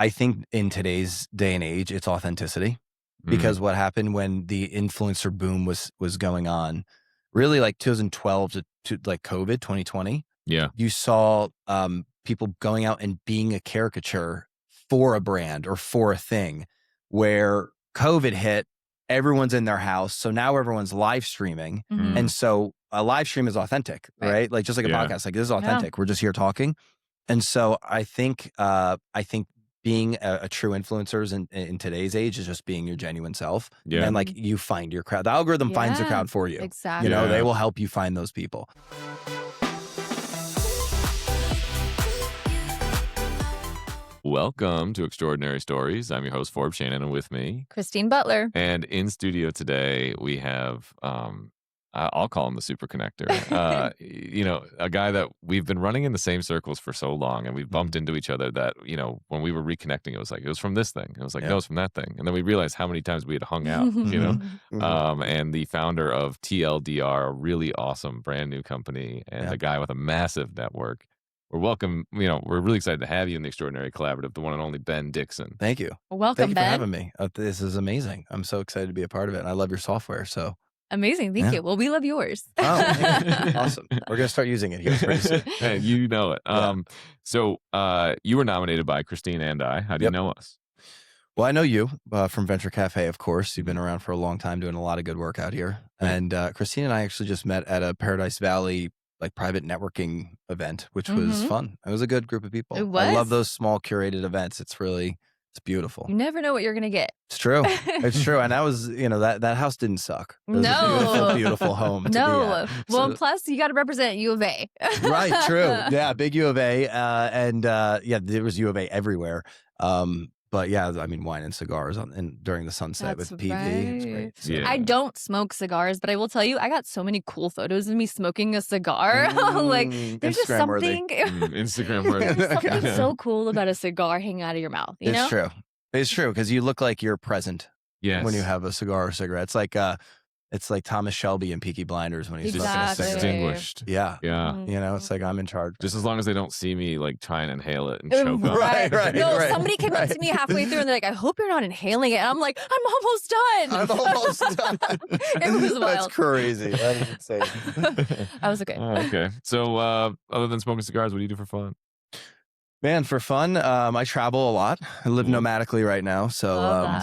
I think in today's day and age, it's authenticity. Because what happened when the influencer boom was going on, really like 2012 to like COVID 2020. Yeah. You saw people going out and being a caricature for a brand or for a thing. Where COVID hit, everyone's in their house, so now everyone's live streaming, and so a live stream is authentic, right? Like just like a podcast, like this is authentic. We're just here talking, and so I think being a true influencers in today's age is just being your genuine self. Yeah. And like you find your crowd. The algorithm finds the crowd for you. Exactly. You know, they will help you find those people. Welcome to Extraordinary Stories. I'm your host, Forbes Shannon, and with me, Christine Butler. And in studio today, we have, I'll call him the super connector. You know, a guy that we've been running in the same circles for so long, and we've bumped into each other that, you know, when we were reconnecting, it was like, it was from this thing. It was like, no, it's from that thing. And then we realized how many times we had hung out, you know? And the founder of TLDR, a really awesome brand new company, and a guy with a massive network. We're really excited to have you in the Extraordinary Collaborative, the one and only Ben Dixon. Thank you. Welcome, Thank you Ben. for having me. This is amazing. I'm so excited to be a part of it. And I love your software. So amazing. Thank you. Well, we love yours. Oh, awesome. We're going to start using it here pretty soon. Hey, you know it. So you were nominated by Christine and I. How do you know us? Well, I know you from Venture Cafe, of course. You've been around for a long time doing a lot of good work out here. And Christine and I actually just met at a Paradise Valley like private networking event, which was fun. It was a good group of people. It was. I love those small curated events. It's beautiful. You never know what you're going to get. It's true. It's true. And that was, that house didn't suck. It was No. a beautiful home to be at. Well, plus you got to represent U of A. Right. True. Yeah. Big U of A. There was U of A everywhere. But yeah, I mean, wine and cigars during the sunset with PV. It's great. So, Yeah. I don't smoke cigars, but I will tell you, I got so many cool photos of me smoking a cigar. Like, there's just something. Instagram worthy. There's something so cool about a cigar hanging out of your mouth. You know? True. It's true because you look like you're present when you have a cigar or cigarette. It's like Thomas Shelby in Peaky Blinders when he's smoking a cigarette. Distinguished. Yeah. Yeah. It's like I'm in charge. Just as long as they don't see me like try and inhale it and choke on it. Right. No, somebody came up to me halfway through and they're like, I hope you're not inhaling it. And I'm like, I'm almost done. It was wild. That's crazy. That is insane. I was okay. Okay. So other than smoking cigars, what do you do for fun? Man, for fun, I travel a lot. I live nomadically right now. So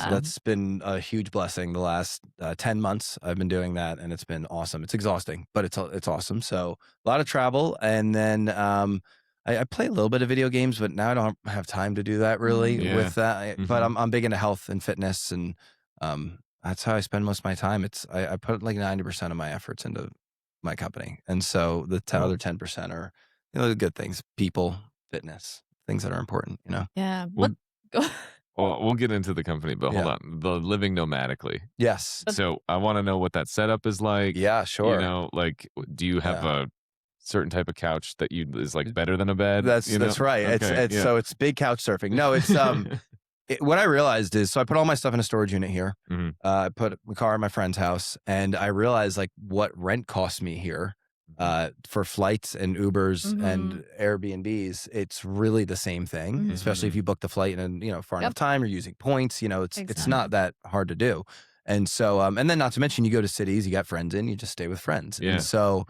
that's been a huge blessing. The last 10 months, I've been doing that, and it's been awesome. It's exhausting, but it's awesome. So a lot of travel. And then I play a little bit of video games, but now I don't have time to do that really with that. But I'm big into health and fitness, and that's how I spend most of my time. I put like 90% of my efforts into my company. And so the other 10% are the good things, people, fitness. Things that are important, Yeah. Well, we'll get into the company, but hold on. The living nomadically. Yes. So I want to know what that setup is like. Yeah, sure. Like, do you have a certain type of couch that is like better than a bed? That's right. Okay, So it's big couch surfing. No, it's what I realized is, so I put all my stuff in a storage unit here. I put my car at my friend's house, and I realized like what rent costs me here. For flights and Ubers and Airbnbs, it's really the same thing, especially if you book the flight in far enough time, you're using points, it's not that hard to do. And so, and then not to mention you go to cities, you got friends you just stay with friends. Yeah. And so,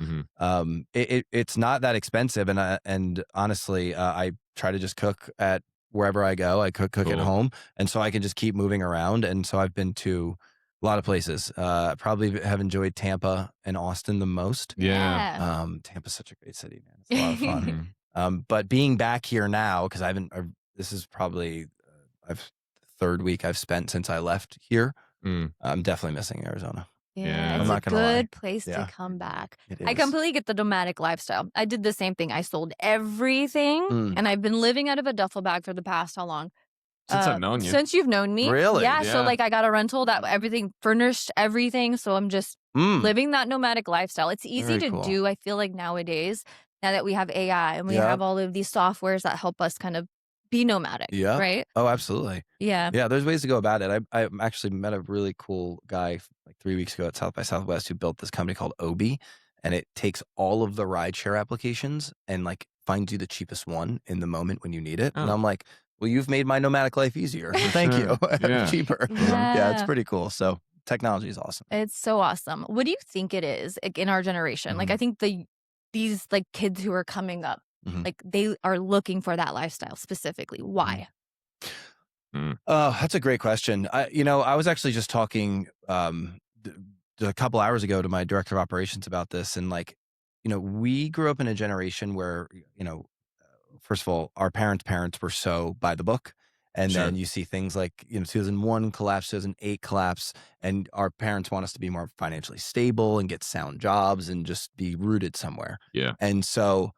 it's not that expensive. And honestly, I try to just cook at wherever I go. I cook at home. And so I can just keep moving around. And so I've been to a lot of places. Probably have enjoyed Tampa and Austin the most. Yeah. Tampa's such a great city, man. It's a lot of fun. But being back here now, because this is probably the third week I've spent since I left here. I'm definitely missing Arizona. Yeah, I'm not it's a gonna lie. good place to come back. It I is. completely get the nomadic lifestyle. I did the same thing. I sold everything, and I've been living out of a duffel bag for the past how long? Since I've known you. Since you've known me. Really? Yeah. So like I got a rental that everything furnished everything. So I'm just living that nomadic lifestyle. It's easy to do. I feel like nowadays, now that we have AI and we have all of these softwares that help us kind of be nomadic. Yeah. Right? Oh, absolutely. Yeah. Yeah, there's ways to go about it. I actually met a really cool guy like 3 weeks ago at South by Southwest who built this company called Obi, and it takes all of the rideshare applications and like finds you the cheapest one in the moment when you need it. And I'm like, well, you've made my nomadic life easier. So thank you. Cheaper. Yeah, it's pretty cool. So technology is awesome. It's so awesome. What do you think it is like, in our generation? Like, I think these like kids who are coming up, like they are looking for that lifestyle specifically. Why? That's a great question. I was actually just talking a couple hours ago to my director of operations about this, and like, we grew up in a generation where, first of all, our parents were so by the book. And then you see things like, 2001 collapse, 2008 collapse, and our parents want us to be more financially stable and get sound jobs and just be rooted somewhere. Yeah. And so,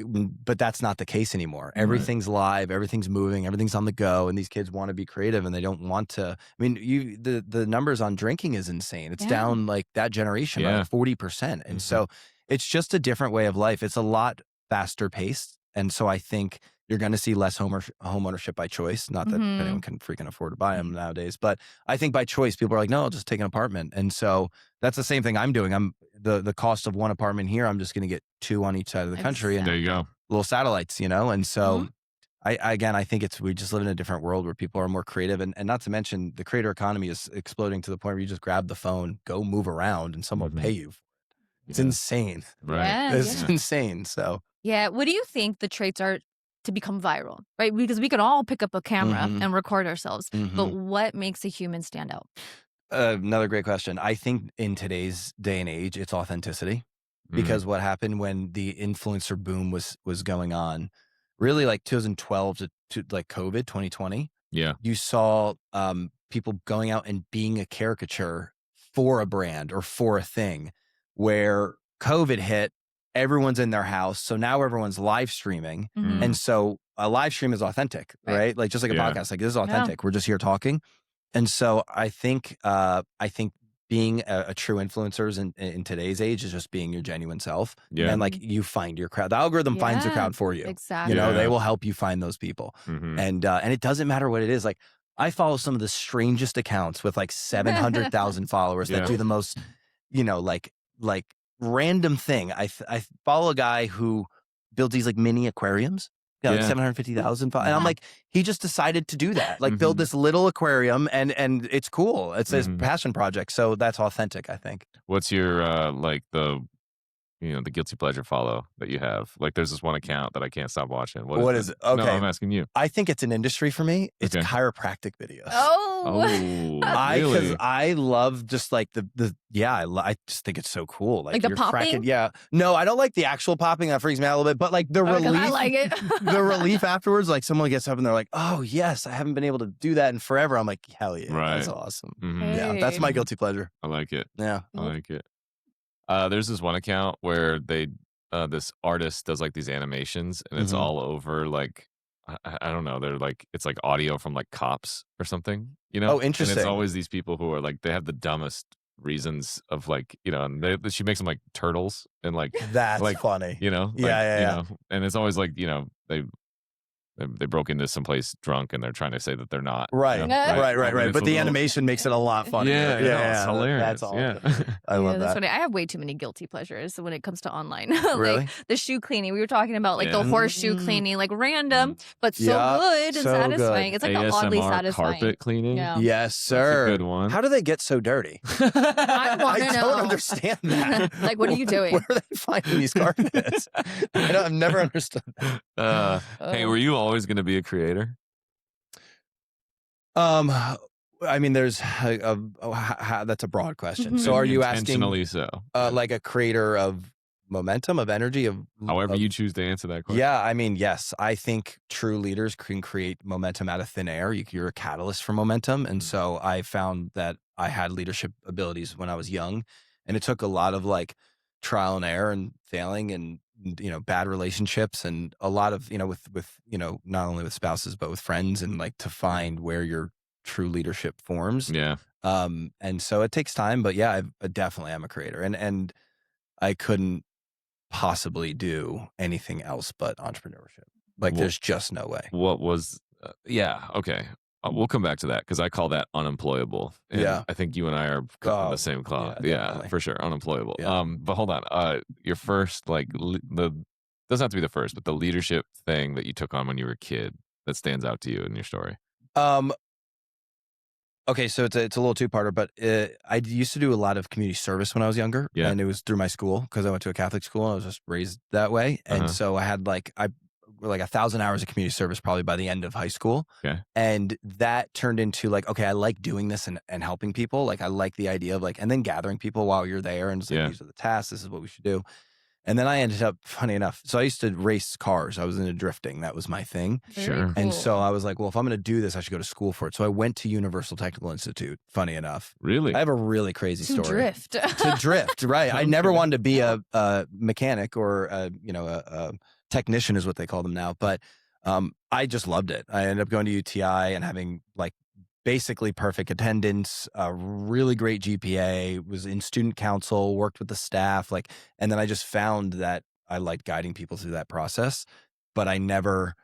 but that's not the case anymore. Everything's live, everything's moving, everything's on the go, and these kids want to be creative and they don't want to. I mean, the numbers on drinking is insane. It's down like that generation by like 40%. And so it's just a different way of life. It's a lot faster paced. And so I think you're going to see less home ownership by choice. Not that anyone can freaking afford to buy them nowadays, but I think by choice, people are like, no, I'll just take an apartment. And so that's the same thing I'm doing. I'm the cost of one apartment here, I'm just going to get 2 on each side of the country. And there you go. Little satellites, And so I think we just live in a different world where people are more creative. And not to mention the creator economy is exploding to the point where you just grab the phone, go move around, and someone will pay you. It's insane. Right. It's insane. So. Yeah. What do you think the traits are to become viral, right? Because we can all pick up a camera and record ourselves, but what makes a human stand out? Another great question. I think in today's day and age, it's authenticity, because what happened when the influencer boom was going on, really like 2012 to like COVID 2020. Yeah, you saw people going out and being a caricature for a brand or for a thing. Where COVID hit, everyone's in their house. So now everyone's live streaming. And so a live stream is authentic, right? Like just like a podcast, like this is authentic. We're just here talking. And so I think being a true influencer in today's age is just being your genuine self. And like you find your crowd. The algorithm finds your crowd for you. Exactly. They will help you find those people. And it doesn't matter what it is. Like I follow some of the strangest accounts with like 700,000 followers that do the most, like random thing. I follow a guy who builds these like mini aquariums. Like 750,000. And I'm like, he just decided to do that. Like build this little aquarium and it's cool. It's his passion project. So that's authentic, I think. What's your like the guilty pleasure follow that you have? Like there's this one account that I can't stop watching. What is it? Okay. No, I'm asking you. I think it's an industry for me. It's chiropractic videos. Oh, because I love just like I just think it's so cool. Like the you're popping? No, I don't like the actual popping. That freaks me out a little bit. But like the relief. I like it. The relief afterwards, like someone gets up and they're like, oh yes, I haven't been able to do that in forever. I'm like, hell yeah, that's awesome. Yeah, that's my guilty pleasure. I like it. Yeah. I like it. There's this one account where this artist does like these animations and it's all over like, I don't know. They're like, it's like audio from like cops or something, Oh, interesting. And it's always these people who are like, they have the dumbest reasons of like, and she makes them like turtles and like, that's like, funny. Yeah. And it's always like, they broke into someplace drunk and they're trying to say that they're not. Right. But the animation makes it a lot funnier. Yeah. It's hilarious. That's awesome. I love that. Funny. I have way too many guilty pleasures when it comes to online. Really? Like the shoe cleaning. We were talking about like the horseshoe cleaning, like random, but so good and satisfying. Good. It's like ASMR the oddly satisfying. Carpet cleaning. Yeah. Yes, sir. That's a good one. How do they get so dirty? I don't understand that. Like, what are you doing? Where are they finding these carpets? I've never understood that. Hey, were you always going to be a creator? I mean, there's that's a broad question. So are you asking intentionally so? Like a creator of momentum, of energy, of however you choose to answer that question? Yeah, I mean, yes. I think true leaders can create momentum out of thin air. You're a catalyst for momentum. And so I found that I had leadership abilities when I was young, and it took a lot of like trial and error and failing and bad relationships and a lot of with not only with spouses but with friends, and like to find where your true leadership forms. And so it takes time, but I definitely am a creator, and I couldn't possibly do anything else but entrepreneurship. Like there's just no way. What was okay, we'll come back to that because I call that unemployable. And I think you and I are on the same cloth. Yeah, for sure, unemployable. But hold on, your first doesn't have to be the first, but the leadership thing that you took on when you were a kid. that stands out to you in your story? Okay, so it's a little two-parter, but I used to do a lot of community service when I was younger, and it was through my school because I went to a Catholic school and I was just raised that way, and so I had like 1,000 hours of community service probably by the end of high school, and that turned into like, okay, I like doing this and helping people, like I like the idea of like, and then gathering people while you're there and just like these are the tasks, this is what we should do. And then I ended up, funny enough, so I used to race cars. I was into drifting. That was my thing. Very cool. And so I was like, well, if I'm going to do this, I should go to school for it. So I went to Universal Technical Institute, funny enough. Really? I have a really crazy story. Drift. To drift, right. I never wanted to be a mechanic or, a technician is what they call them now. But I just loved it. I ended up going to UTI and having like basically perfect attendance, a really great GPA, was in student council, worked with the staff, like, and then I just found that I liked guiding people through that process, but I never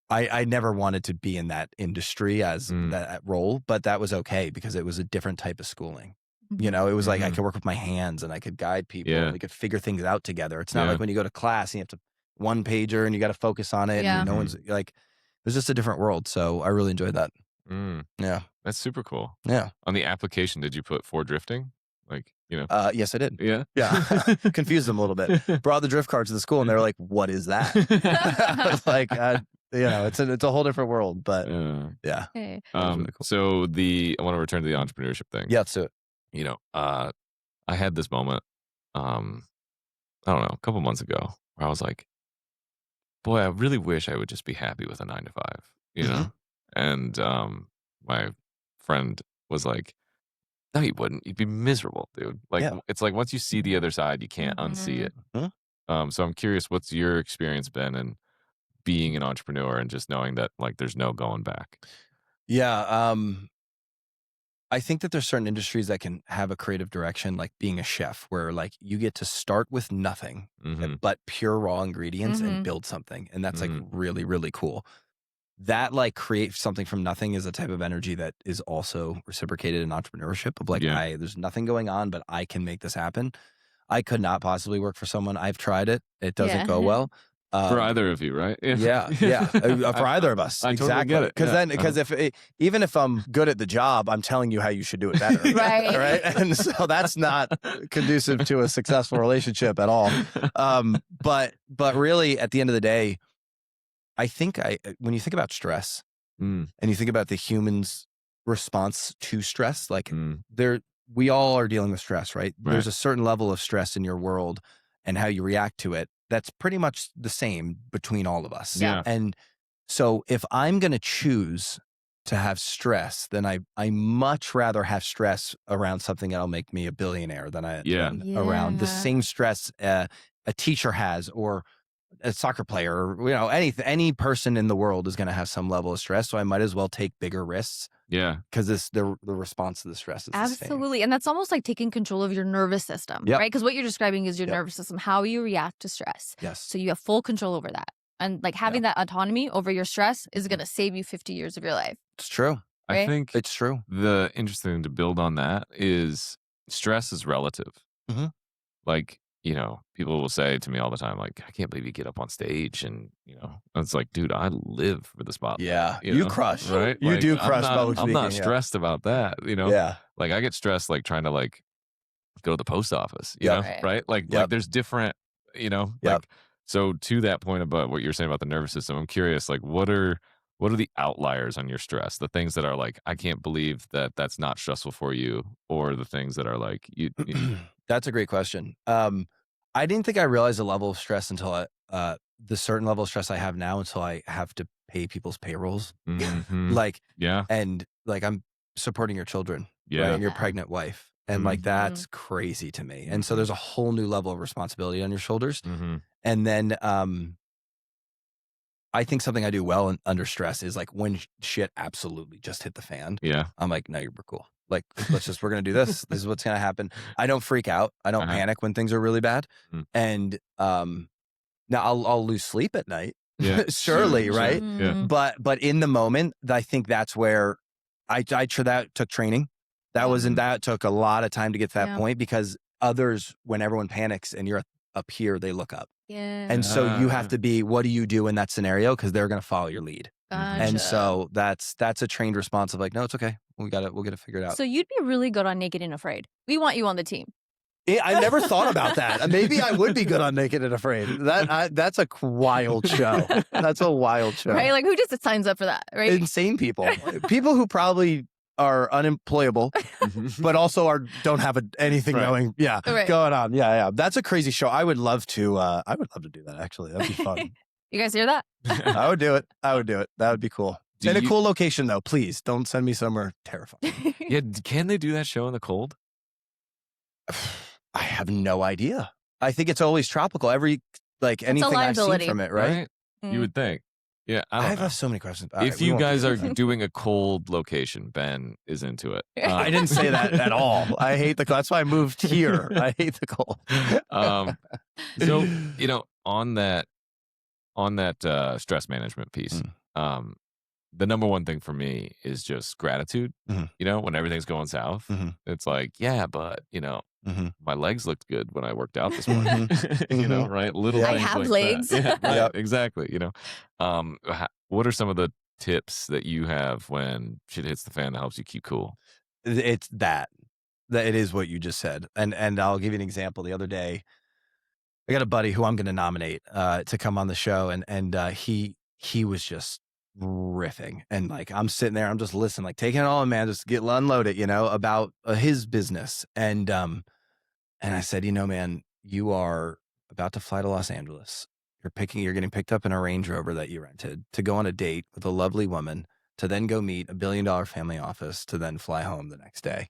wanted to be in that industry as that role, but that was okay because it was a different type of schooling. You know, it was like I could work with my hands and I could guide people and we could figure things out together. It's not like when you go to class and you have to one pager and you got to focus on it and no one's like, it was just a different world. So I really enjoyed that. Yeah. That's super cool. Yeah. On the application, did you put for drifting? Like, you know? Yes, I did. Yeah. Yeah. Confused them a little bit. Brought the drift cart to the school and they were like, what is that? I was like, it's a whole different world, but yeah. Okay. Really cool. So I want to return to the entrepreneurship thing. Yeah, let's do it. You know, I had this moment, I don't know, a couple months ago where I was like, boy, I really wish I would just be happy with a 9 to 5, you know? And my friend was like, no, you wouldn't. You'd be miserable, dude. Like, it's like once you see the other side, you can't unsee it. So I'm curious, what's your experience been in being an entrepreneur and just knowing that like there's no going back? Yeah. I think that there's certain industries that can have a creative direction, like being a chef, where like you get to start with nothing, but pure raw ingredients and build something. And that's like really, really cool. That like create something from nothing is a type of energy that is also reciprocated in entrepreneurship of like, there's nothing going on, but I can make this happen. I could not possibly work for someone. I've tried it. It doesn't go well. For either of you, right? Yeah. For either of us. I exactly. Totally get it. Because even if I'm good at the job, I'm telling you how you should do it better. Right. And so that's not conducive to a successful relationship at all. But really at the end of the day, I think when you think about stress and you think about the human's response to stress, like we all are dealing with stress, right? There's a certain level of stress in your world and how you react to it. That's pretty much the same between all of us. Yeah. And so if I'm going to choose to have stress, then I much rather have stress around something that'll make me a billionaire than around the same stress a teacher has or a soccer player, or, you know, any person in the world is going to have some level of stress. So I might as well take bigger risks. Yeah. Because the response to the stress is absolutely. And that's almost like taking control of your nervous system, right? Because what you're describing is your nervous system, how you react to stress. Yes. So you have full control over that. And like having that autonomy over your stress is going to save you 50 years of your life. It's true. Right? I think it's true. The interesting thing to build on that is stress is relative. Like, you know, people will say to me all the time, like, I can't believe you get up on stage and, you know, it's like, dude, I live for the spotlight. Yeah. You crush. Right? You like, do crush public speaking. I'm not stressed about that, you know? Yeah. Like, I get stressed, like, trying to, like, go to the post office, you know? Right? Like, there's different, you know? Like, so to that point about what you're saying about the nervous system, I'm curious, like, what are the outliers on your stress? The things that are like, I can't believe that that's not stressful for you, or the things that are like, you That's a great question. I didn't think I realized the level of stress until the certain level of stress I have now until I have to pay people's payrolls. Like, and like I'm supporting your children, right? And your pregnant wife. And like, that's crazy to me. And so there's a whole new level of responsibility on your shoulders. And then I think something I do well under stress is like when shit absolutely just hit the fan. Yeah. I'm like, no, you're cool. Like, we're going to do this. This is what's going to happen. I don't freak out. I don't panic when things are really bad. And now I'll lose sleep at night. Yeah. Surely, right? Yeah. But in the moment, I think that's where that took training. That took a lot of time to get to that point because others, when everyone panics and you're up here, they look up. Yeah. And so you have to be, what do you do in that scenario? Because they're going to follow your lead. Gotcha. And so that's a trained response of like, no, it's okay. We'll get it figured out. So you'd be really good on Naked and Afraid. We want you on the team. I never thought about that. Maybe I would be good on Naked and Afraid. That's a wild show. That's a wild show. Right? Like who just signs up for that, right? Insane people. People who probably are unemployable, but also don't have anything going. Yeah, going on. Yeah. That's a crazy show. I would love to do that. Actually, that'd be fun. You guys hear that? I would do it. That would be cool. In a cool location, though. Please don't send me somewhere terrifying. Yeah, can they do that show in the cold? I have no idea. I think it's always tropical. Anything I've seen from it, right? You would think. Yeah, I have so many questions. If you guys are doing a cold location, Ben is into it. I didn't say that at all. I hate the cold. That's why I moved here. I hate the cold. So, on that stress management piece, the number one thing for me is just gratitude. When everything's going south, it's like, yeah, but my legs looked good when I worked out this morning. Right? Little I things have like legs. That. Yeah, right, exactly. What are some of the tips that you have when shit hits the fan that helps you keep cool? It's that it is what you just said, and I'll give you an example. The other day, I got a buddy who I'm going to nominate to come on the show, and he was just riffing, and like I'm sitting there, I'm just listening, like taking it all in, man, just unload it, about his business, and I said, man, you are about to fly to Los Angeles. You're getting picked up in a Range Rover that you rented to go on a date with a lovely woman, to then go meet a $1 billion family office, to then fly home the next day.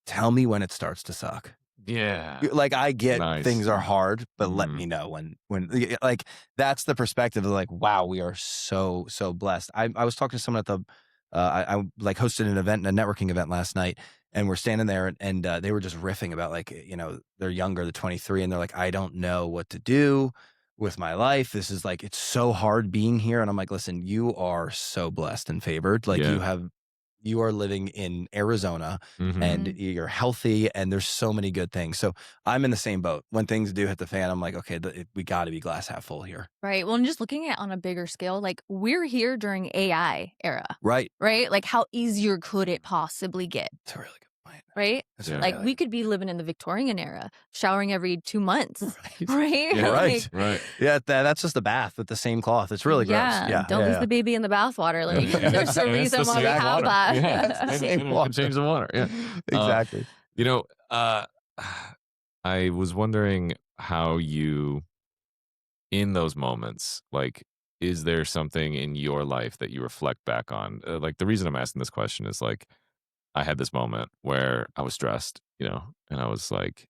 Tell me when it starts to suck. Yeah. Like I get things are hard, but let me know when like that's the perspective of like, wow, we are so blessed. I was talking to someone at I like hosted an event, a networking event last night, and we're standing there and they were just riffing about like, they're younger, they're 23, and they're like, I don't know what to do with my life. This is like, it's so hard being here. And I'm like, listen, you are so blessed and favored. Like you are living in Arizona and you're healthy, and there's so many good things. So I'm in the same boat. When things do hit the fan, I'm like, okay, we got to be glass half full here. Right. Well, and just looking at it on a bigger scale, like we're here during AI era. Right. Right. Like how easier could it possibly get? It's a really good point. Right. Like we could be living in the Victorian era, showering every 2 months. Right. Yeah, right. Right. Yeah. That's just a bath with the same cloth. It's really gross. Yeah. Don't lose the baby in the bathwater. Like there's a reason why we have that. Yeah. Change the water. Yeah. Exactly. I was wondering how you, in those moments, like, is there something in your life that you reflect back on? Like the reason I'm asking this question is like, I had this moment where I was stressed, and I was like,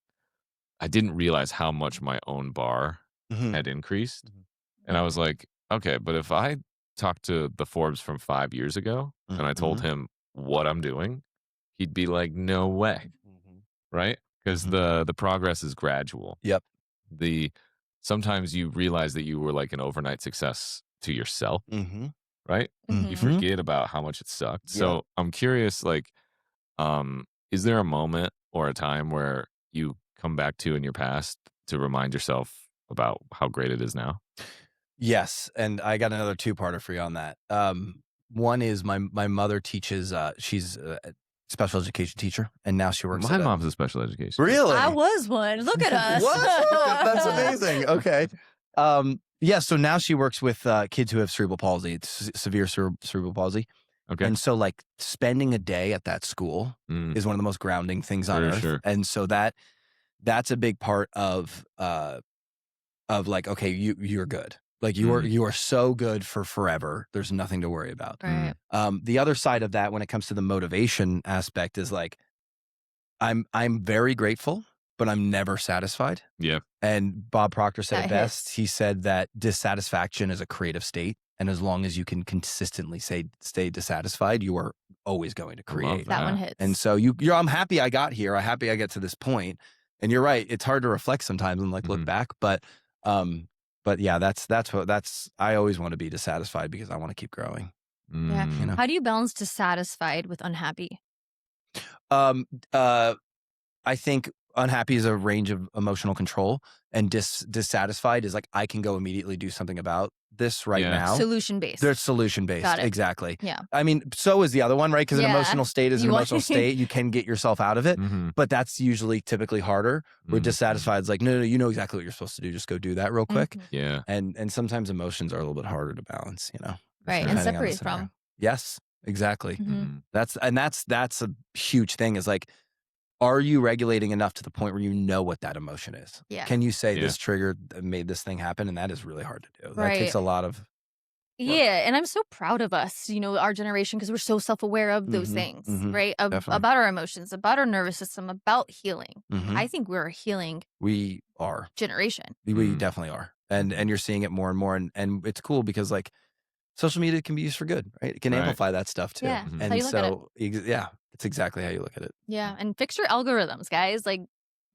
I didn't realize how much my own bar had increased. And I was like, okay, but if I talked to the Forbes from 5 years ago and I told him what I'm doing, he'd be like, no way. Right? Because the progress is gradual. Yep. Sometimes you realize that you were like an overnight success to yourself. Right? Mm-hmm. You forget about how much it sucked. So I'm curious, like, is there a moment or a time where you come back to in your past to remind yourself about how great it is now? Yes. And I got another two-parter for you on that. One is my mother teaches, she's a special education teacher, and now she works My mom's a special education. Really? I was one. Look at us. What? That's amazing. Okay. Yeah, so now she works with kids who have cerebral palsy, severe cerebral palsy. Okay. And so like spending a day at that school is one of the most grounding things on earth. Sure. And so that's a big part of like, okay, you're good. Like you are so good for forever. There's nothing to worry about. Right. The other side of that when it comes to the motivation aspect is like, I'm very grateful, but I'm never satisfied. Yeah. And Bob Proctor said it best. hits. He said that dissatisfaction is a creative state. And as long as you can consistently stay dissatisfied, you are always going to create. That one hits. And so I'm happy I got here. I'm happy I get to this point. And you're right. It's hard to reflect sometimes and like look back. But yeah, that's I always want to be dissatisfied because I want to keep growing. Yeah. How do you balance dissatisfied with unhappy? I think unhappy is a range of emotional control, and dissatisfied is like, I can go immediately do something about this right now. Solution-based. They're solution-based. Got it. Exactly. Yeah. I mean, so is the other one, right? Because an emotional state is an emotional state. You can get yourself out of it, but that's usually typically harder. Where dissatisfied is like, no, you know exactly what you're supposed to do. Just go do that real quick. Yeah. And sometimes emotions are a little bit harder to balance, you know? Right. And separate from. Yes, exactly. That's a huge thing, is like, are you regulating enough to the point where you know what that emotion is? Yeah. Can you say this triggered made this thing happen? And that is really hard to do. That takes a lot of work. Yeah. And I'm so proud of us, you know, our generation, because we're so self-aware of those things, right? About our emotions, about our nervous system, about healing. I think we're a healing we are generation. We definitely are. And you're seeing it more and more. And it's cool because like social media can be used for good, right? It can amplify that stuff too. Yeah. And how you look at it. Yeah, it's exactly how you look at it. Yeah. And fix your algorithms, guys. Like,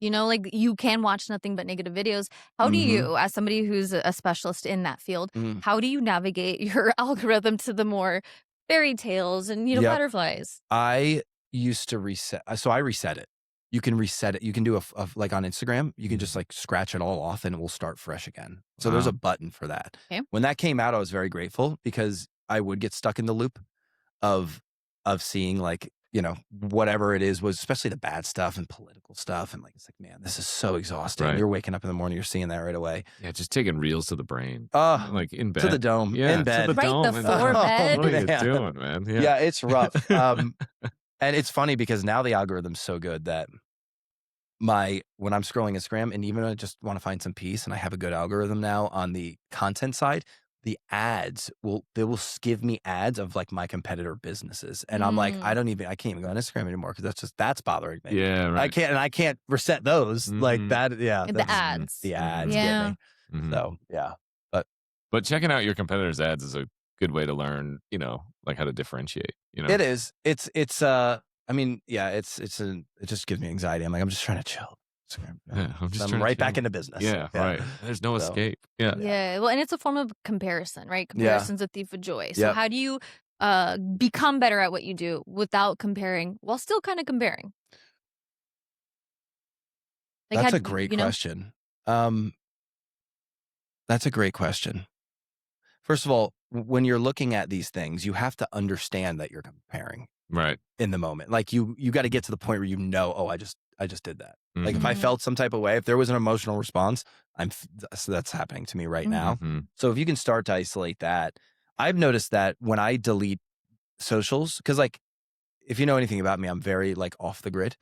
you know, like you can watch nothing but negative videos. How do you, as somebody who's a specialist in that field, how do you navigate your algorithm to the more fairy tales and, you know, butterflies? I used to reset. So I reset it. You can reset it. You can do a like on Instagram, you can just like scratch it all off and it will start fresh again. So there's a button for that. Okay. When that came out, I was very grateful because I would get stuck in the loop of seeing like, you know, whatever it is, was especially the bad stuff and political stuff. And like, it's like, man, this is so exhausting. Right. You're waking up in the morning, you're seeing that right away. Yeah, just taking reels to the brain. Like in bed. To the dome. Yeah, in bed. To the dome. Before bed. What are you doing, man? Yeah, it's rough. And it's funny because now the algorithm's so good that when I'm scrolling Instagram, and even when I just want to find some peace, and I have a good algorithm now on the content side, the ads will give me ads of like my competitor businesses. And I'm like, I can't even go on Instagram anymore because that's bothering me. Yeah, right. I can't reset those like that. Yeah. The ads. The ads Yeah. get me. So yeah. But checking out your competitors' ads is a good way to learn, you know, like how to differentiate, you know? It is. I mean, yeah, it just gives me anxiety. I'm like, I'm just trying to chill. Yeah, I'm right back into business. Yeah, right. There's no escape. Yeah. Yeah. Well, and it's a form of comparison, right? Comparison's a thief of joy. So how do you become better at what you do without comparing while still kind of comparing? Like, that's a great question. That's a great question. First of all, when you're looking at these things, you have to understand that you're comparing. Right. In the moment. Like you got to get to the point where you know, oh, I just did that. Like if I felt some type of way, if there was an emotional response, so that's happening to me right now. So if you can start to isolate that, I've noticed that when I delete socials, because like if you know anything about me, I'm very like off the grid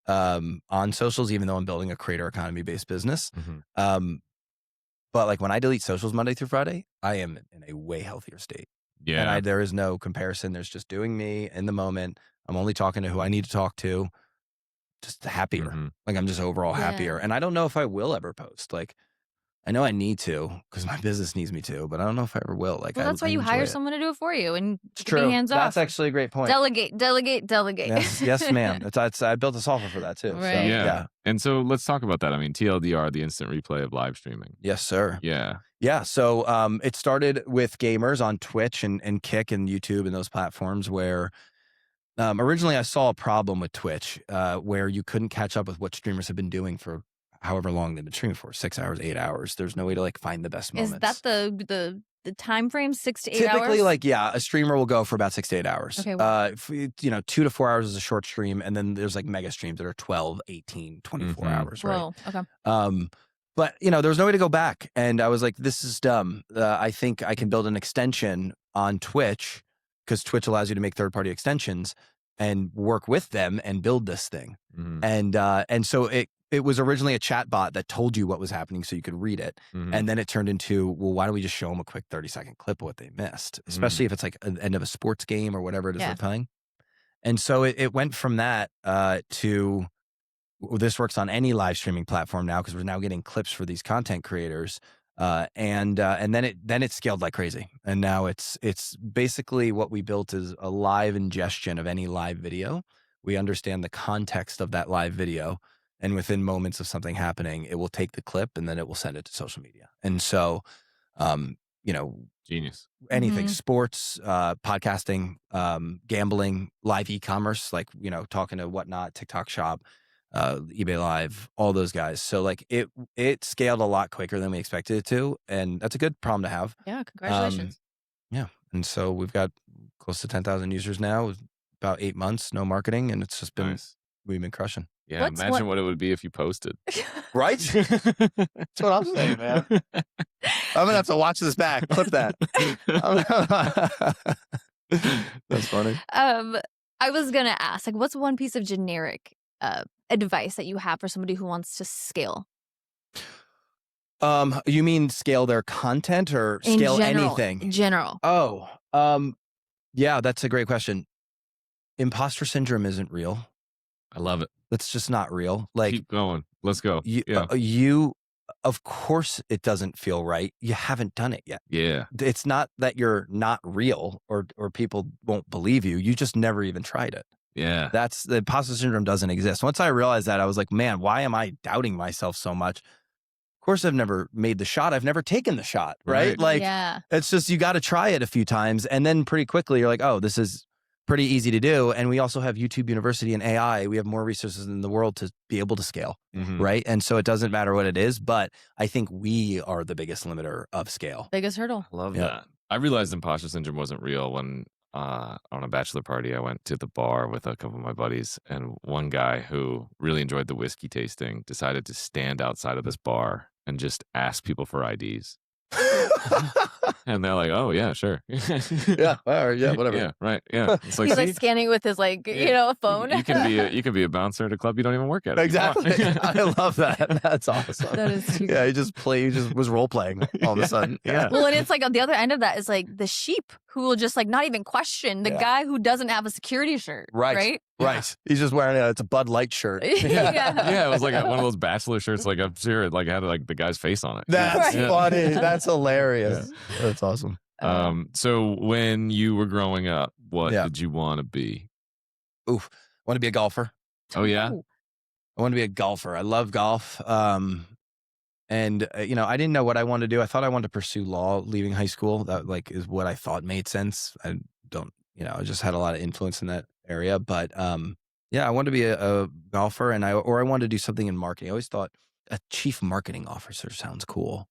on socials, even though I'm building a creator economy based business. But like when I delete socials Monday through Friday, I am in a way healthier state. Yeah. And there is no comparison. There's just doing me in the moment. I'm only talking to who I need to talk to. Just happier. Like I'm just overall happier. And I don't know if I will ever post. Like I know I need to because my business needs me to, but I don't know if I ever will. Like that's why you hire someone to do it for you and be hands off. That's actually a great point. Delegate. Yes, ma'am. I built a software for that too. Right. So, yeah. And so let's talk about that. I mean, TLDR, the instant replay of live streaming. Yes, sir. Yeah. Yeah. So it started with gamers on Twitch and Kick and YouTube and those platforms where originally I saw a problem with Twitch where you couldn't catch up with what streamers have been doing for however long they've been streaming for, 6 hours, 8 hours. There's no way to like find the best moments. Is that the time frame, 6 to 8 hours? Typically, like, yeah, a streamer will go for about 6 to 8 hours. Okay. 2 to 4 hours is a short stream. And then there's like mega streams that are 12, 18, 24 hours, right? Whoa, okay. But, there was no way to go back. And I was like, this is dumb. I think I can build an extension on Twitch because Twitch allows you to make third-party extensions and work with them and build this thing. And so it was originally a chat bot that told you what was happening so you could read it. And then it turned into, well, why don't we just show them a quick 30-second clip of what they missed, especially if it's like an end of a sports game or whatever it is they're playing. And so it went from that to this works on any live streaming platform now because we're now getting clips for these content creators. And then it scaled like crazy. And now it's basically what we built is a live ingestion of any live video. We understand the context of that live video. And within moments of something happening, it will take the clip and then it will send it to social media. And so, genius. Anything, sports, podcasting, gambling, live e-commerce, like, talking to Whatnot, TikTok Shop, eBay Live, all those guys. So like it scaled a lot quicker than we expected it to, and that's a good problem to have. Yeah, congratulations. Yeah, and so we've got close to 10,000 users now. About 8 months, no marketing, and it's just been we've been crushing. Yeah, imagine what it would be if you posted. Right? That's what I'm saying, man. I'm gonna have to watch this back. Clip that. That's funny. I was gonna ask, like, what's one piece of generic advice that you have for somebody who wants to scale? You mean scale their content or scale anything? In general. Oh, yeah, that's a great question. Imposter syndrome isn't real. I love it. That's just not real. Like, keep going. Let's go. You, of course, it doesn't feel right. You haven't done it yet. Yeah. It's not that you're not real or people won't believe you. You just never even tried it. Yeah. That's the imposter syndrome doesn't exist. Once I realized that, I was like, man, why am I doubting myself so much? Of course, I've never made the shot. I've never taken the shot, right? Like, it's just, you got to try it a few times. And then pretty quickly you're like, oh, this is pretty easy to do. And we also have YouTube University and AI. We have more resources in the world to be able to scale, right? And so it doesn't matter what it is, but I think we are the biggest limiter of scale. Biggest hurdle. I love that. I realized imposter syndrome wasn't real when on a bachelor party, I went to the bar with a couple of my buddies, and one guy who really enjoyed the whiskey tasting decided to stand outside of this bar and just ask people for IDs. And they're like, oh yeah, sure. Yeah, whatever. Yeah, right. Yeah. It's like, he's like scanning with his a phone. You can be a bouncer at a club you don't even work at. Exactly. I love that. That's awesome. That is too he just was role playing all of a sudden. Yeah. Well, and it's like on the other end of that is like the sheep who will just like not even question the guy who doesn't have a security shirt. Right. He's just wearing it's a Bud Light shirt. Yeah, it was like one of those bachelor shirts. Like I'm sure it had like the guy's face on it. That's funny. That's hilarious. Yeah. That's awesome. So when you were growing up, what did you want to be? Oof, I want to be a golfer. Oh yeah, I want to be a golfer. I love golf. And I didn't know what I wanted to do. I thought I wanted to pursue law leaving high school. That is what I thought made sense. I just had a lot of influence in that area. But I wanted to be a golfer, and I wanted to do something in marketing. I always thought a chief marketing officer sounds cool.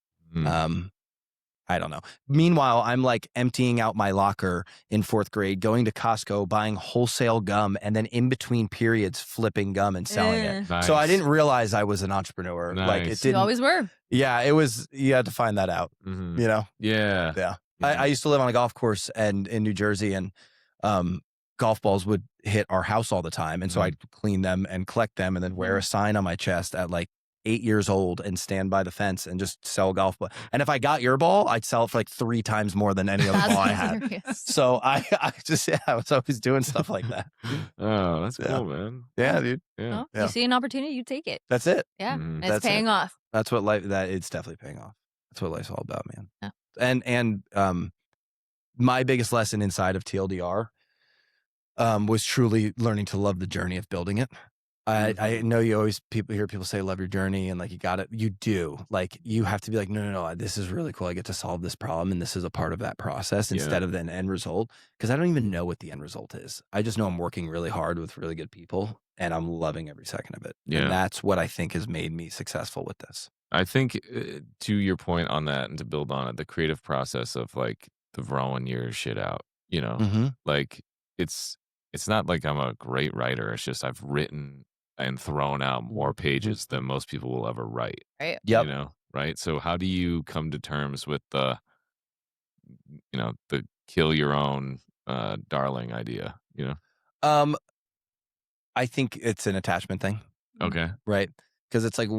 I don't know. Meanwhile, I'm like emptying out my locker in 4th grade, going to Costco, buying wholesale gum, and then in between periods, flipping gum and selling it. Nice. So I didn't realize I was an entrepreneur. Nice. Like it didn't. You always were. Yeah, it was. You had to find that out. Yeah. Yeah. I used to live on a golf course and in New Jersey, and golf balls would hit our house all the time, and so I'd clean them and collect them, and then wear a sign on my chest at like 8 years old and stand by the fence and just sell golf ball. And if I got your ball, I'd sell it for like 3 times more than any other ball I had. So I was always doing stuff like that. Oh, that's cool, man. Yeah, dude. Yeah. Well, you see an opportunity, you take it. That's it. Yeah. And it's paying off. That's what life, it's definitely paying off. That's what life's all about, man. Yeah. And my biggest lesson inside of TLDR was truly learning to love the journey of building it. I know you always hear people say love your journey, and like you got it. You do. Like you have to be like, no, this is really cool. I get to solve this problem, and this is a part of that process instead of an end result. Because I don't even know what the end result is. I just know I'm working really hard with really good people, and I'm loving every second of it. Yeah, and that's what I think has made me successful with this. I think to your point on that, and to build on it, the creative process of like the throwing your shit out. Like it's not like I'm a great writer. It's just I've written and thrown out more pages than most people will ever write. Right. Yep. Right. So how do you come to terms with the kill your own darling idea? I think it's an attachment thing. Okay. Right. Because it's like,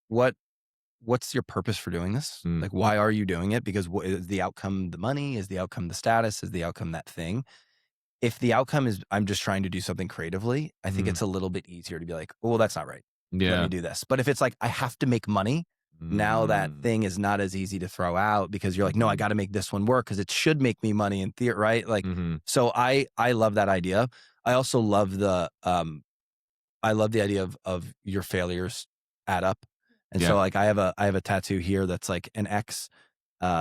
what's your purpose for doing this? Like, why are you doing it? Because is the outcome the money? Is the outcome the status? Is the outcome that thing? If the outcome is I'm just trying to do something creatively, I think it's a little bit easier to be like, oh, well, that's not right. Yeah. Let me do this. But if it's like, I have to make money, now that thing is not as easy to throw out because you're like, no, I got to make this one work because it should make me money in theory, right? Like, so I love that idea. I also love the idea of your failures add up. And so like I have a tattoo here that's like an X,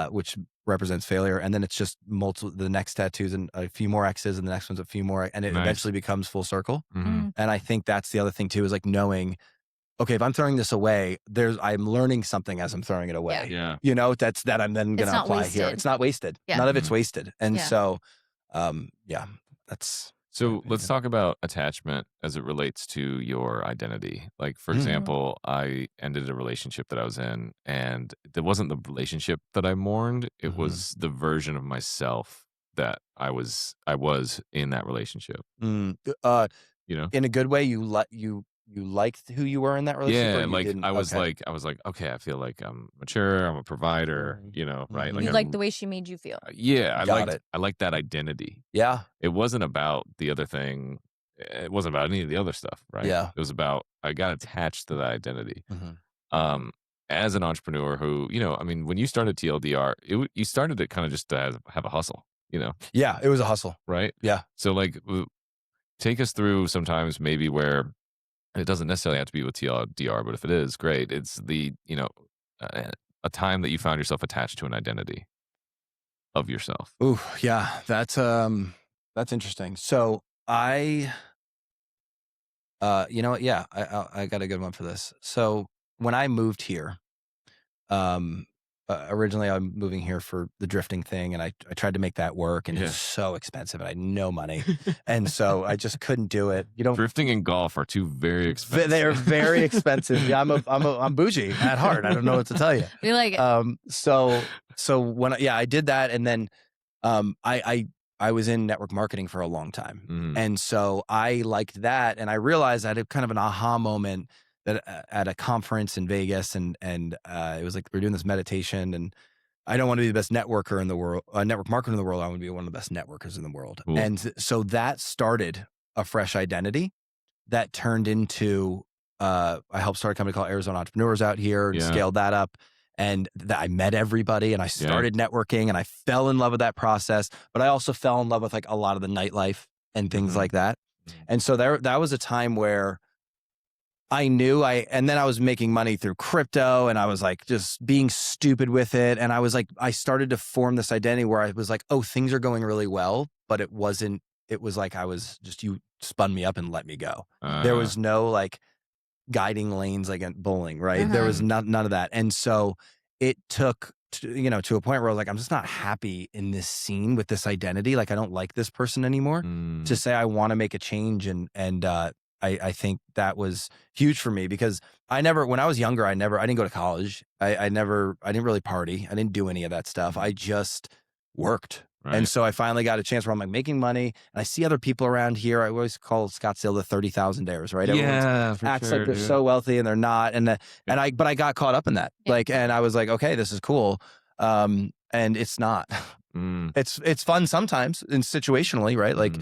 which represents failure, and then it's just multiple. The next tattoo's and a few more X's, and the next one's a few more, and it eventually becomes full circle. And I think that's the other thing too, is like knowing, okay, if I'm throwing this away, I'm learning something as I'm throwing it away. Yeah. You know, that I'm then going to apply here. It's not wasted. Yeah. None of it's wasted. And so, that's. So let's talk about attachment as it relates to your identity. Like, for example, I ended a relationship that I was in, and it wasn't the relationship that I mourned. It was the version of myself that I was in that relationship. You know, in a good way, you liked who you were in that relationship. Yeah, like I was like, okay, I feel like I'm mature, I'm a provider, you know, right? Like, you liked the way she made you feel. Yeah, I liked that identity. Yeah. It wasn't about the other thing. It wasn't about any of the other stuff, right? Yeah. It was about, I got attached to that identity. As an entrepreneur who, you know, I mean, when you started TLDR, you started it kind of just to have a hustle, you know? Yeah, it was a hustle. Right? Yeah. So like, take us through sometimes maybe where, it doesn't necessarily have to be with TLDR, but if it is, great. It's the, you know, a time that you found yourself attached to an identity of yourself. Ooh, yeah, that's interesting. So you know what? Yeah, I got a good one for this. So when I moved here, originally I'm moving here for the drifting thing, and I tried to make that work, and it's so expensive, and I had no money, and so I just couldn't do it. You know, drifting and golf are two very expensive. They are very expensive. Yeah, I'm bougie at heart. I don't know what to tell you. We like it. So when I did that, and then I was in network marketing for a long time, and so I liked that, and I realized I had kind of an aha moment that at a conference in Vegas, and it was like we were doing this meditation, and I don't want to be the best networker in the world, network marketer in the world. I want to be one of the best networkers in the world. Ooh. And so that started a fresh identity that turned into, I helped start a company called Arizona Entrepreneurs out here, and scaled that up. And I met everybody, and I started networking, and I fell in love with that process, but I also fell in love with like a lot of the nightlife and things like that. And so that was a time where I knew and then I was making money through crypto, and I was like just being stupid with it. And I was like, I started to form this identity where I was like, oh, things are going really well, but it was like, I was just, you spun me up and let me go. There was no like guiding lanes like at bowling, right? There was none of that. And so it took to a point where I was like, I'm just not happy in this scene with this identity. Like, I don't like this person anymore. To say I want to make a change, and I think that was huge for me, because when I was younger, I didn't go to college. I didn't really party. I didn't do any of that stuff. I just worked. Right. And so I finally got a chance where I'm like making money, and I see other people around here. I always call Scottsdale the 30,000-daires, right? Everyone acts like they're so wealthy, and they're not. But I got caught up in that. Like, and I was like, okay, this is cool. And it's not. It's fun sometimes and situationally, right? Like,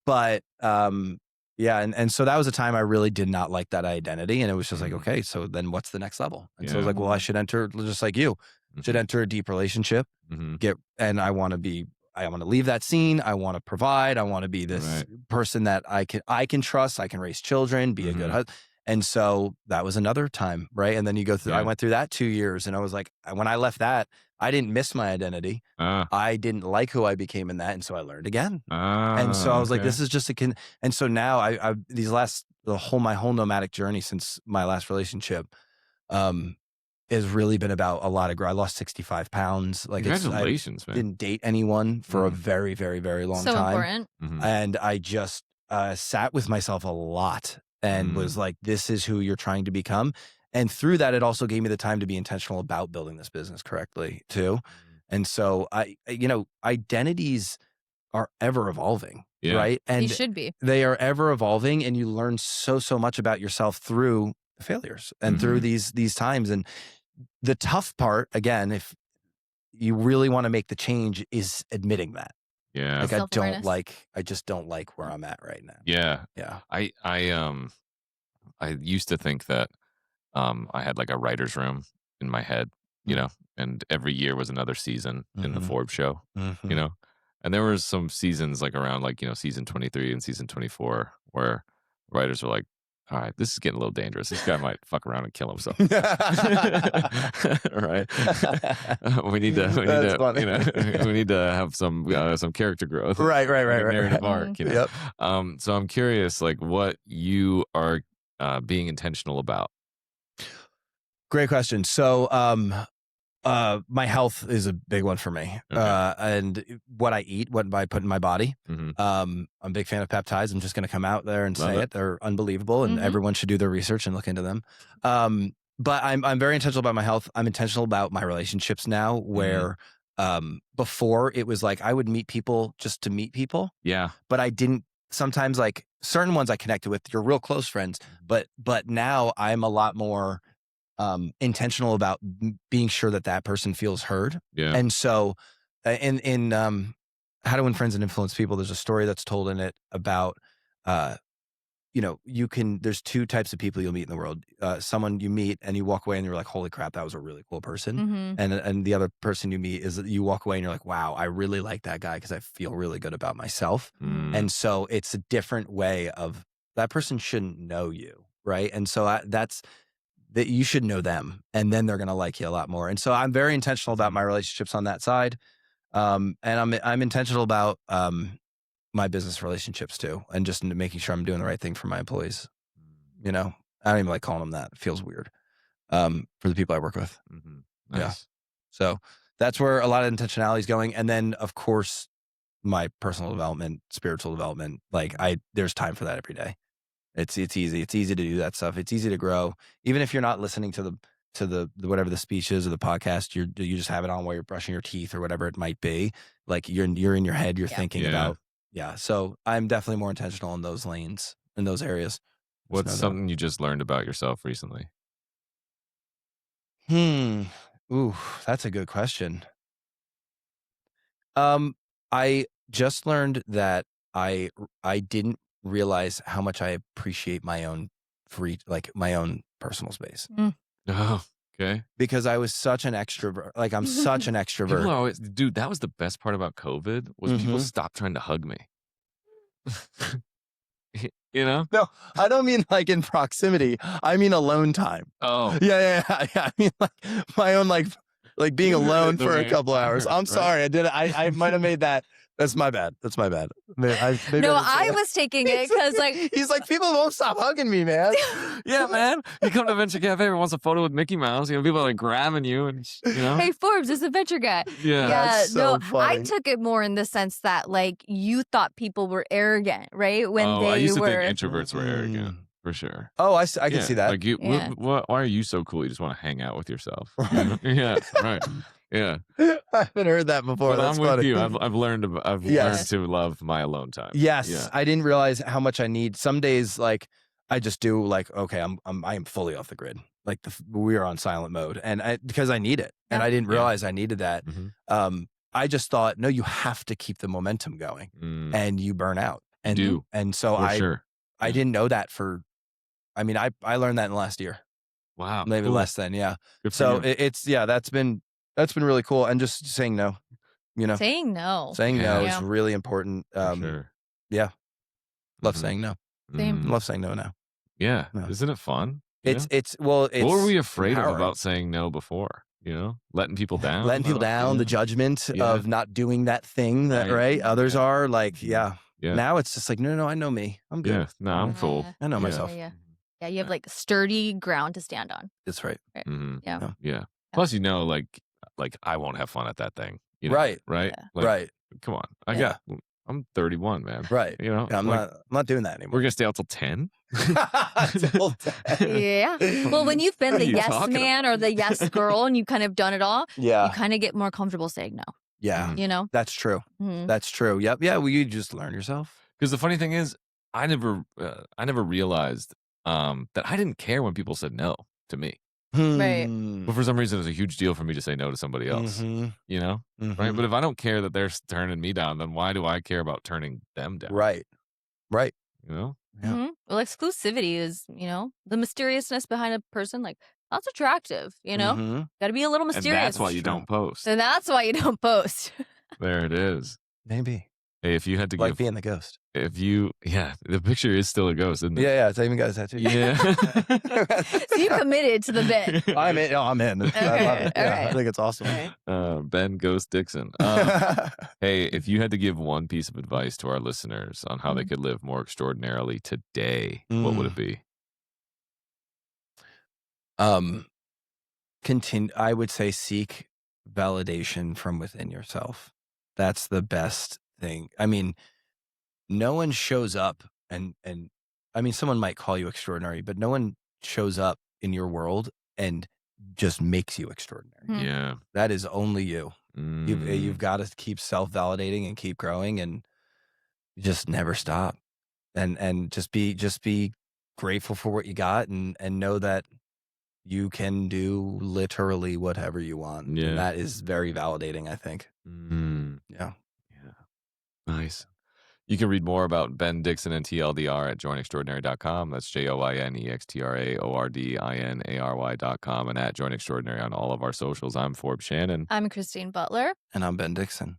but yeah, and so that was a time I really did not like that identity, and it was just like, okay, so then what's the next level? And so I was like, well, I should enter, just like you, should enter a deep relationship, and I want to leave that scene. I want to provide. I want to be this person that I can trust. I can raise children, be a good husband. And so that was another time, right? And then you go through. I went through that 2 years, and I was like, when I left that, I didn't miss my identity. I didn't like who I became in that, and so I learned again. And so I was like, this is just and so now I my whole nomadic journey since my last relationship has really been about a lot of growth. I lost 65 pounds. Like, congratulations, man. Didn't date anyone for a very, very, very long time. So important. And I just sat with myself a lot and was like, this is who you're trying to become. And through that, it also gave me the time to be intentional about building this business correctly too. And so identities are ever evolving, right? And they should be. They are ever evolving, and you learn so much about yourself through the failures and through these times. And the tough part, again, if you really want to make the change, is admitting that. Yeah. Like, I just don't like where I'm at right now. Yeah. Yeah. I used to think that I had like a writer's room in my head, you know, and every year was another season in the Forbes show, you know, and there was some seasons like around like, you know, season 23 and season 24 where writers were like, all right, this is getting a little dangerous. This guy might fuck around and kill himself. Right? we need to have some character growth. Right. Narrative arc. Yep. So I'm curious, like, what you are being intentional about. Great question. So, my health is a big one for me. Okay. And what I eat, what I put in my body. Mm-hmm. I'm a big fan of peptides. I'm just going to come out there and say it. They're unbelievable, and everyone should do their research and look into them. But I'm very intentional about my health. I'm intentional about my relationships now, where before it was like I would meet people just to meet people. Yeah. But I didn't. Sometimes, like certain ones I connected with, you're real close friends. But now I'm a lot more intentional about being sure that person feels heard. Yeah. And so in How to Win Friends and Influence People, there's a story that's told in it about there's two types of people you'll meet in the world. Someone you meet and you walk away and you're like, holy crap, that was a really cool person. And the other person you meet is that you walk away and you're like, wow, I really like that guy because I feel really good about myself. And so it's a different way of that person shouldn't know you, right? And so that's that you should know them, and then they're going to like you a lot more. And so I'm very intentional about my relationships on that side. And I'm intentional about my business relationships too, and just making sure I'm doing the right thing for my employees. I don't even like calling them that. It feels weird for the people I work with. Nice. Yeah. So that's where a lot of intentionality is going. And then, of course, my personal development, spiritual development, like there's time for that every day. It's easy. It's easy to do that stuff. It's easy to grow. Even if you're not listening to the whatever the speech is or the podcast, you just have it on while you're brushing your teeth or whatever it might be. Like you're in your head, you're thinking about. Yeah. So I'm definitely more intentional in those lanes, in those areas. What's something you just learned about yourself recently? Ooh, that's a good question. I just learned that I didn't realize how much I appreciate my own my own personal space. Oh, okay. Because I was such an extrovert. Like I'm such an extrovert. People are always, dude, that was the best part about COVID was people stopped trying to hug me. No, I don't mean like in proximity. I mean alone time. Oh. Yeah. I mean like my own like being alone for a couple hours. I'm sorry. I might have made that. That's my bad. I was taking it because like he's like, people won't stop hugging me, man. Yeah, man. You come to Venture Cafe, everyone wants a photo with Mickey Mouse. People are like grabbing you, and Hey, Forbes, it's a venture guy. Yeah, that's so funny. I took it more in the sense that like you thought people were arrogant, right? When I used to think introverts were arrogant. For sure. Oh, I can see that. Like why are you so cool? You just want to hang out with yourself. Yeah, right. Yeah, I haven't heard that before. But That's I'm funny. with you. I've learned to love my alone time. Yes, yeah. I didn't realize how much I need. Some days, like I just do. Like, okay, I am fully off the grid. Like we are on silent mode, and because I need it, and I didn't realize I needed that. I just thought, no, you have to keep the momentum going, and you burn out. And you do. And so I didn't know that I learned that in the last year. Wow, maybe cool. less than So that's been really cool, and just saying no, saying no is really important. Sure. Yeah, love saying no. Same. Love saying no now. Yeah, isn't it fun? It's what were we afraid empowering. of about saying no before? Letting people down, the judgment of not doing that thing that right. Others are like, now it's just like, no, I know me. I'm good. Yeah, no, I'm cool. I know myself. Yeah, you have like sturdy ground to stand on. That's right. Yeah. Plus, like I won't have fun at that thing. Right. Right. Yeah. Like, right. Come on. I'm 31, man. Right. I'm not doing that anymore. We're gonna stay out till 10. Yeah. Well, when you've been the yes man or the yes girl and you've kind of done it all, you kind of get more comfortable saying no. Yeah. That's true. That's true. Yep. Yeah. Well, you just learn yourself. Because the funny thing is, I never realized that I didn't care when people said no to me. Right. But for some reason, it's a huge deal for me to say no to somebody else. Right? But if I don't care that they're turning me down, then why do I care about turning them down? Right. Yeah. Well, exclusivity is, the mysteriousness behind a person. Like that's attractive. Got to be a little mysterious. And that's why you don't post. And that's why you don't post. There it is. Maybe. Hey, if you had to like give, being the ghost. the picture is still a ghost, isn't it? Yeah, it's even got a tattoo. Yeah. So you committed to the bit. I'm in. I love it. Yeah, right. I think it's awesome. Ben Ghost Dixon. Hey, if you had to give one piece of advice to our listeners on how they could live more extraordinarily today, what would it be? I would say seek validation from within yourself. That's the best thing. I mean, no one shows up and I mean, someone might call you extraordinary, but no one shows up in your world and just makes you extraordinary. Yeah. That is only you. You've got to keep self-validating and keep growing and just never stop. And just be grateful for what you got and know that you can do literally whatever you want. Yeah. And that is very validating, I think. Yeah. Nice. You can read more about Ben Dixon and TLDR at joinextraordinary.com. That's JOINEXTRAORDINARY.com and at joinextraordinary on all of our socials. I'm Forbes Shannon. I'm Christine Butler. And I'm Ben Dixon.